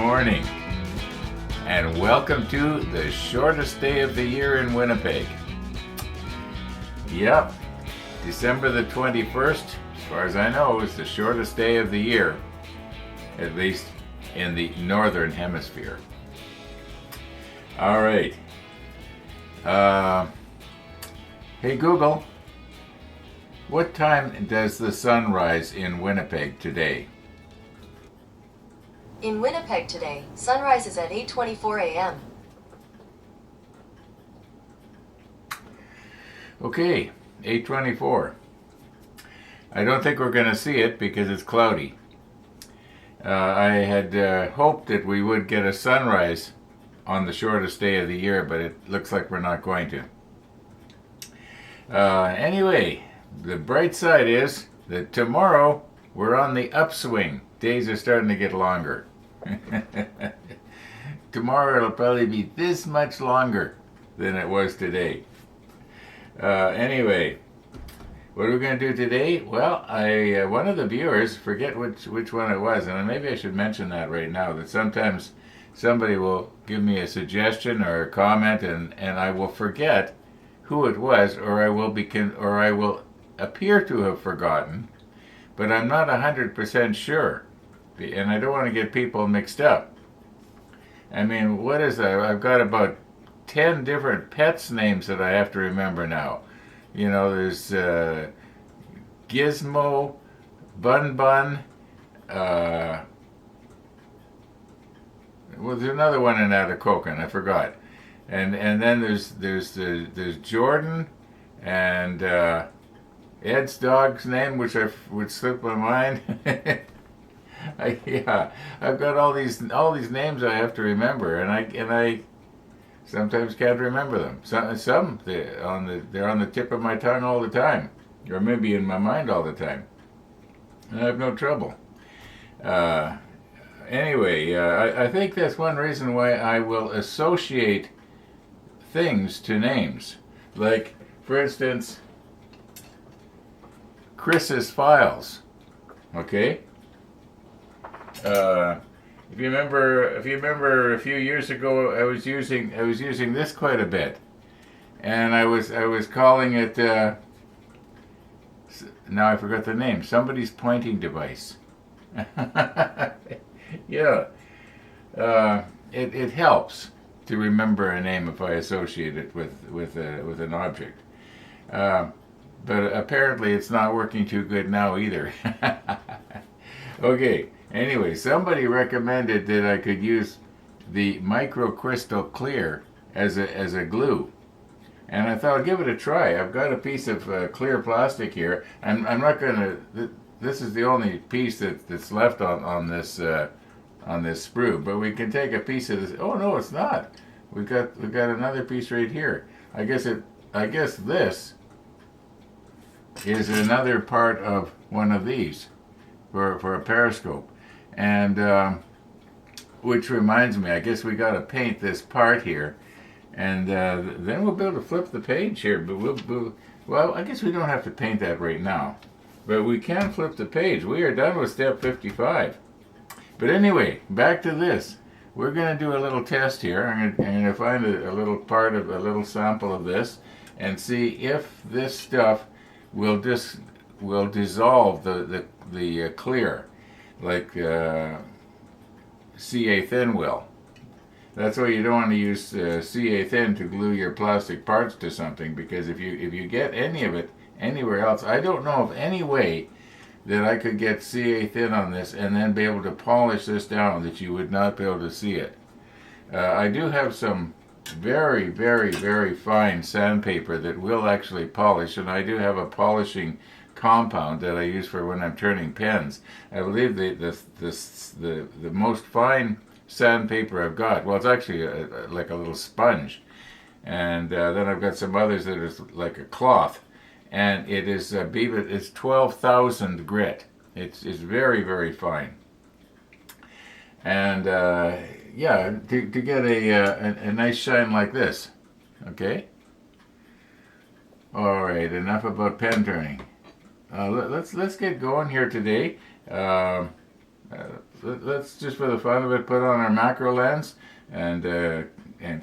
morning, and welcome to the shortest day of the year in Winnipeg. Yep, December the 21st, as far as I know, is the shortest day of the year, at least in the northern hemisphere. All right. Hey Google, what time does the sun rise in Winnipeg today? In Winnipeg today, sunrise is at 8:24 a.m. Okay, 8:24. I don't think we're going to see it because it's cloudy. I had hoped that we would get a sunrise on the shortest day of the year, but it looks like we're not going to. Anyway, the bright side is that tomorrow we're on the upswing. Days are starting to get longer. Tomorrow it'll probably be this much longer than it was today. Anyway, what are we going to do today? Well, one of the viewers, forget which one it was, and maybe I should mention that right now, that sometimes somebody will give me a suggestion or a comment, and I will forget who it was, or I will appear to have forgotten, but I'm not 100% sure. And I don't want to get people mixed up. I mean, what is that? I've got about 10 different pets' names that I have to remember now. You know, there's Gizmo, Bun Bun, well, there's another one in Atacocan, I forgot. And then there's Jordan, and Ed's dog's name, which would slip my mind. Yeah, I've got all these names I have to remember, and I sometimes can't remember them. Some they're on the tip of my tongue all the time, or maybe in my mind all the time, and I have no trouble. Anyway, I think that's one reason why I will associate things to names. Like, for instance, Chris's files. Okay. If you remember a few years ago, I was using this quite a bit, and I was calling it. Now I forgot the name. Somebody's pointing device. Yeah, it helps to remember a name if I associate it with an object. But apparently it's not working too good now either. Okay. Anyway, somebody recommended that I could use the microcrystal clear as a glue, and I thought I'd give it a try. I've got a piece of clear plastic here. I'm not going to. This is the only piece that's left on this sprue. But we can take a piece of this. Oh no, it's not. We've got another piece right here. I guess this is another part of one of these for a periscope. And which reminds me, I guess we got to paint this part here, and then we'll be able to flip the page here. But well, I guess we don't have to paint that right now, but we can flip the page. We are done with step 55. But anyway, back to this. We're going to do a little test here. I'm going to find a little sample of this, and see if this stuff will dissolve the clear, like CA thin will. That's why you don't want to use CA thin to glue your plastic parts to something, because if you get any of it anywhere else, I don't know of any way that I could get CA thin on this and then be able to polish this down that you would not be able to see it. I do have some very, very, very fine sandpaper that will actually polish, and I do have a polishing compound that I use for when I'm turning pens. I believe the most fine sandpaper I've got, well, it's actually like a little sponge, and then I've got some others that is like a cloth, and it is it's 12,000 grit. It's very, very fine, and yeah, to get a nice shine like this. Okay. All right, enough about pen turning. Let's get going here today. let's just for the fun of it put on our macro lens and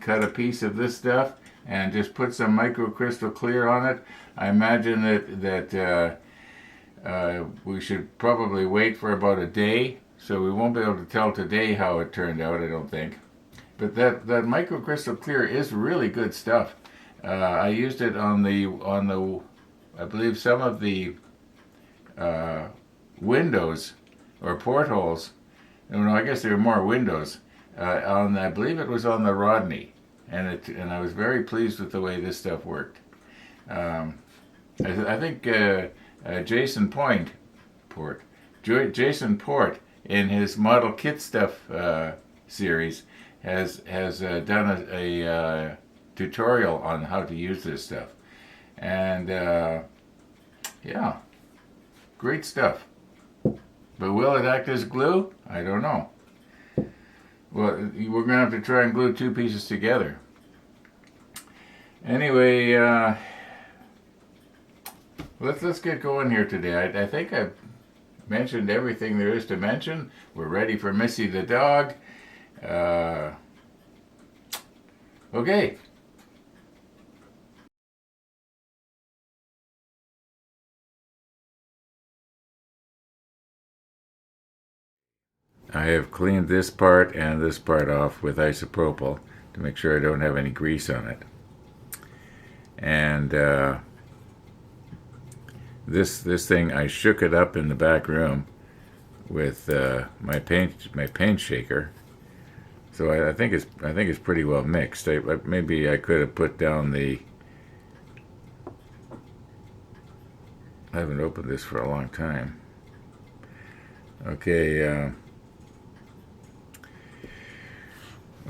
cut a piece of this stuff and just put some microcrystal clear on it. I imagine that we should probably wait for about a day, so we won't be able to tell today how it turned out, I don't think. But that microcrystal clear is really good stuff. I used it on the I believe some of the windows or portholes. No, I guess there were more windows. I believe it was on the Rodney, and I was very pleased with the way this stuff worked. I think Jason Port in his model kit stuff series has done a tutorial on how to use this stuff, and yeah, great stuff. But will it act as glue? I don't know. Well, we're gonna have to try and glue two pieces together. Anyway, let's get going here today. I think I've mentioned everything there is to mention. We're ready for Missy the dog. Okay. I have cleaned this part and this part off with isopropyl to make sure I don't have any grease on it. And this thing, I shook it up in the back room with my paint shaker. So I think it's pretty well mixed. Maybe I could have put down the. I haven't opened this for a long time. Okay.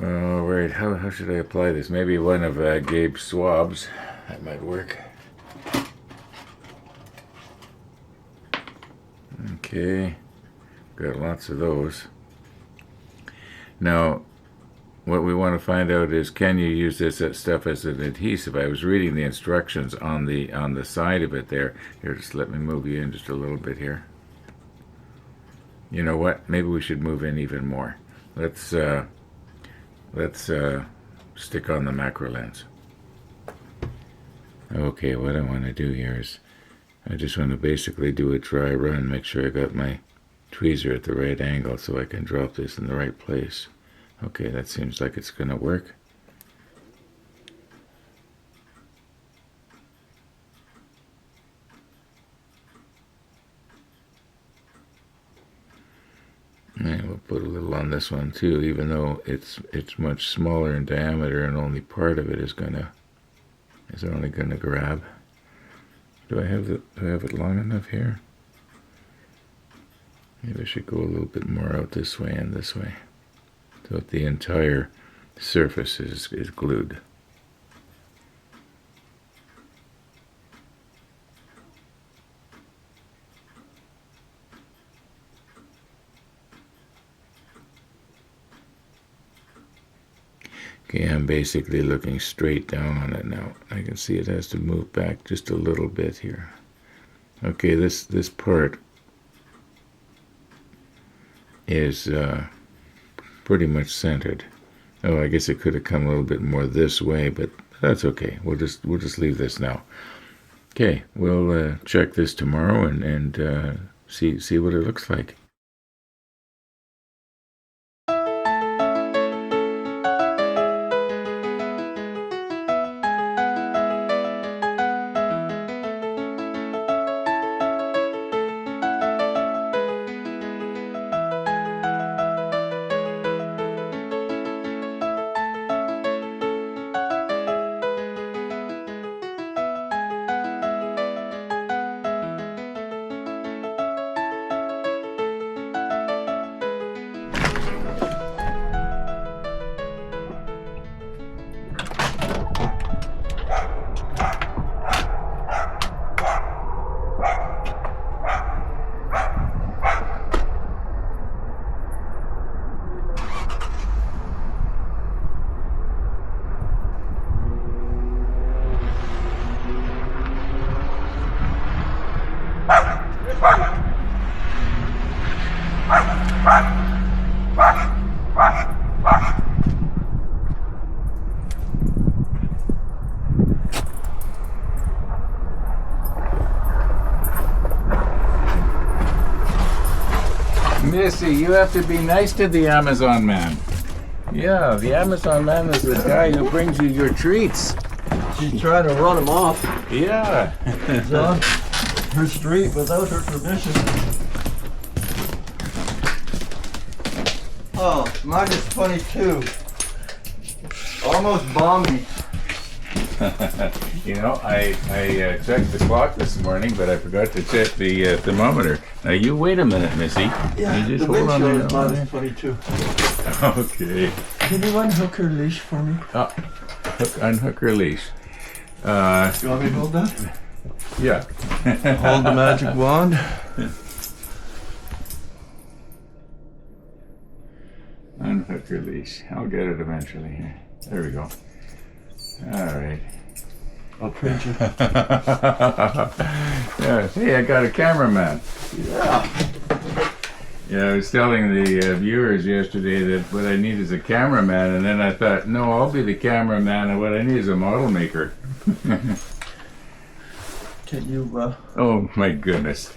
Right. How should I apply this? Maybe one of Gabe's swabs. That might work. Okay. Got lots of those. Now, what we want to find out is, can you use this stuff as an adhesive? I was reading the instructions on the side of it there. Here, just let me move you in just a little bit here. You know what? Maybe we should move in even more. Let's stick on the macro lens. Okay, what I want to do here is I just want to basically do a dry run, make sure I got my tweezer at the right angle so I can drop this in the right place. Okay, that seems like it's going to work. And we'll put a little on this one too, even though it's much smaller in diameter and only part of it is only gonna grab. Do I have it long enough here? Maybe I should go a little bit more out this way and this way, so that the entire surface is glued. Okay, I'm basically looking straight down on it now. I can see it has to move back just a little bit here. Okay, this part is pretty much centered. Oh, I guess it could have come a little bit more this way, but that's okay. We'll just leave this now. Okay, we'll check this tomorrow and see what it looks like. Missy, you have to be nice to the Amazon man. Yeah, the Amazon man is the guy who brings you your treats. She's trying to run him off. Yeah. He's on her street without her permission. Oh, minus 22. Almost balmy. You know, I checked the clock this morning, but I forgot to check the thermometer. Now, you wait a minute, Missy. Yeah, You just the hold wind on chill there. is minus 22. Okay. Can you unhook her leash for me? Unhook her leash. You want me to hold that? Yeah. Hold the magic wand. Unhook her leash. I'll get it eventually here. There we go. All right. I'll print you. Yeah. Hey, I got a cameraman. Yeah. Yeah, I was telling the viewers yesterday that what I need is a cameraman, and then I thought, no, I'll be the cameraman, and what I need is a model maker. Can you, Oh, my goodness.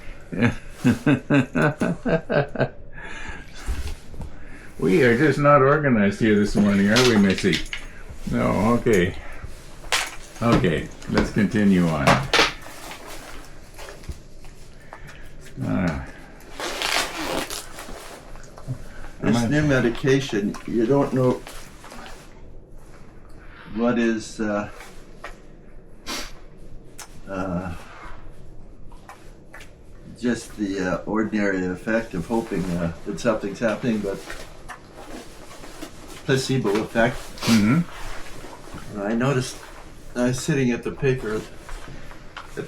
We are just not organized here this morning, are we, Missy? No, okay. Okay, let's continue on. this new medication, you don't know what is, just the ordinary effect of hoping that something's happening, but placebo effect. Mm-hmm. I noticed I was sitting at the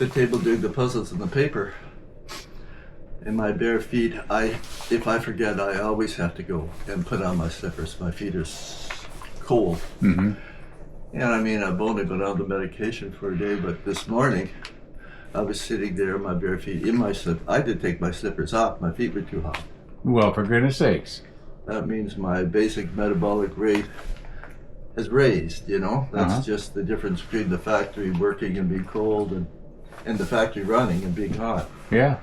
table doing the puzzles in the paper. In my bare feet, if I forget, I always have to go and put on my slippers. My feet are cold. Mm-hmm. And I mean, I've only been on the medication for a day, but this morning, I was sitting there, my bare feet in my slip. I did take my slippers off. My feet were too hot. Well, for goodness sakes. That means my basic metabolic rate has raised, you know? That's just the difference between the factory working and being cold and the factory running and being hot. Yeah.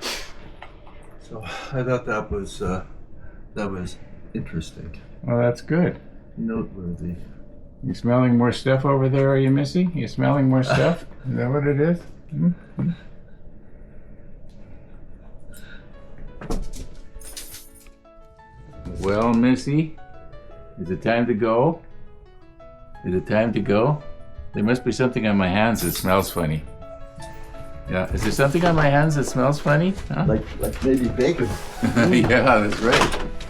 So I thought that was interesting, Well, that's good. noteworthy. You smelling more stuff over there, are you, Missy? You smelling more stuff? Is that what it is? Mm-hmm. Well, Missy, is it time to go? Is it time to go? There must be something on my hands that smells funny. Yeah, is there something on my hands that smells funny? Huh? Like maybe bacon. Yeah, that's right.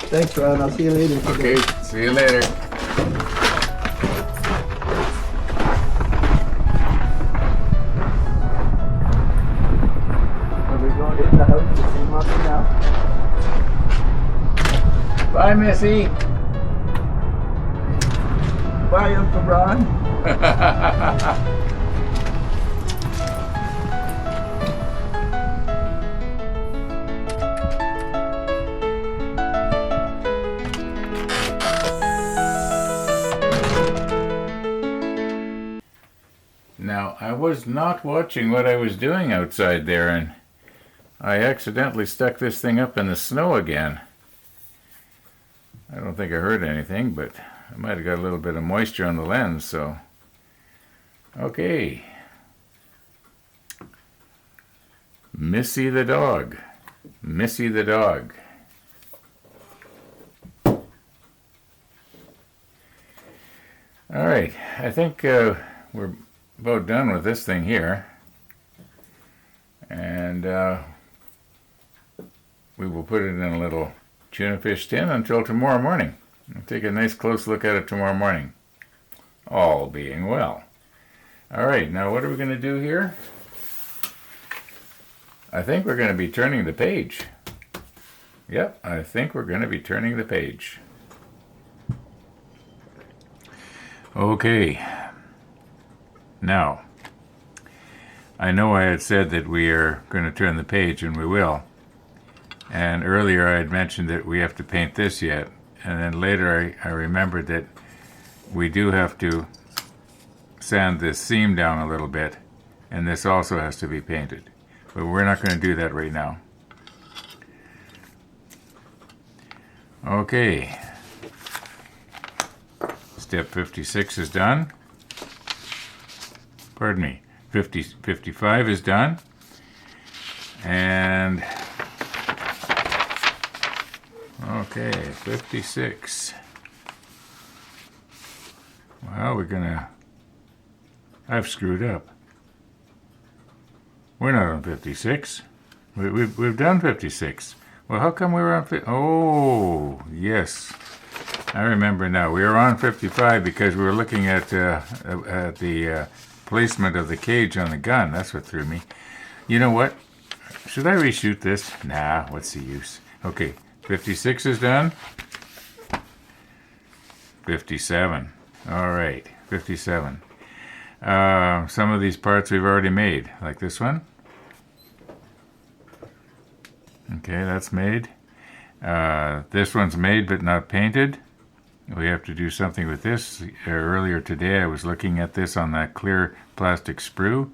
Thanks, Ron. I'll see you later. Okay, see you later. Are we going in the house to see Mommy now? Bye, Missy. Bye, Uncle Ron. Now, I was not watching what I was doing outside there, and I accidentally stuck this thing up in the snow again. I don't think I heard anything, but I might have got a little bit of moisture on the lens, so... Okay. Missy the dog. Missy the dog. All right, I think we're about done with this thing here. And we will put it in a little tuna fish tin until tomorrow morning. We'll take a nice close look at it tomorrow morning. All being well. All right, now what are we going to do here? I think we're going to be turning the page. Yep, I think we're going to be turning the page. Okay. Now, I know I had said that we are going to turn the page, and we will. And earlier I had mentioned that we have to paint this yet. And then later I remembered that we do have to sand this seam down a little bit, and this also has to be painted. But we're not going to do that right now. Okay. Step 56 is done. Pardon me. 55 is done. And okay, 56. Well, I've screwed up. We're not on 56. We've done 56. Well, how come we were on 50? Oh, yes. I remember now. We were on 55 because we were looking at the placement of the cage on the gun. That's what threw me. You know what? Should I reshoot this? Nah, what's the use? Okay, 56 is done. 57. All right, 57. Some of these parts we've already made, like this one. Okay, that's made. This one's made but not painted. We have to do something with this. Earlier today I was looking at this on that clear plastic sprue,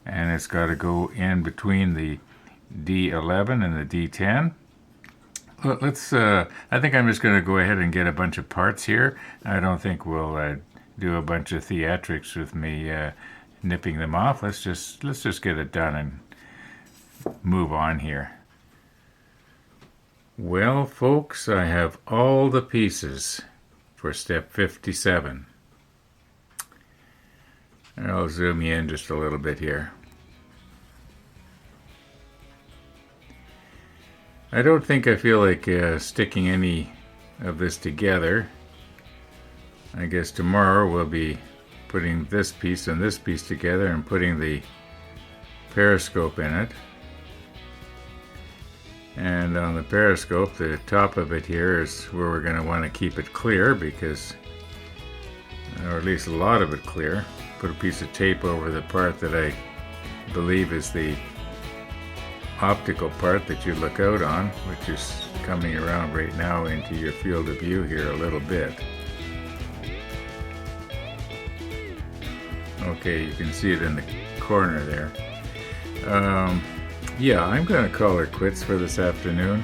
and it's got to go in between the D11 and the D10. Let's. I think I'm just going to go ahead and get a bunch of parts here. I don't think we'll do a bunch of theatrics with me nipping them off. Let's just get it done and move on here. Well, folks, I have all the pieces for step 57. I'll zoom you in just a little bit here. I don't think I feel like sticking any of this together. I guess tomorrow we'll be putting this piece and this piece together and putting the periscope in it. And on the periscope, the top of it here is where we're going to want to keep it clear, because, or at least a lot of it clear. Put a piece of tape over the part that I believe is the optical part that you look out on, which is coming around right now into your field of view here a little bit. Okay, you can see it in the corner there. Yeah, I'm going to call her quits for this afternoon.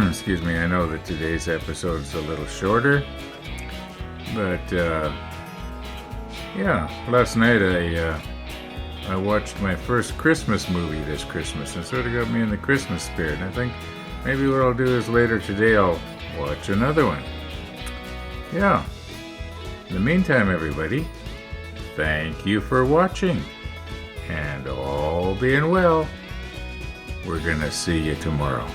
Excuse me, I know that today's episode is a little shorter, but yeah, last night I watched my first Christmas movie this Christmas, and sort of got me in the Christmas spirit. And I think maybe what I'll do is later today I'll watch another one. Yeah. In the meantime, everybody, thank you for watching, and all being well, we're gonna see you tomorrow.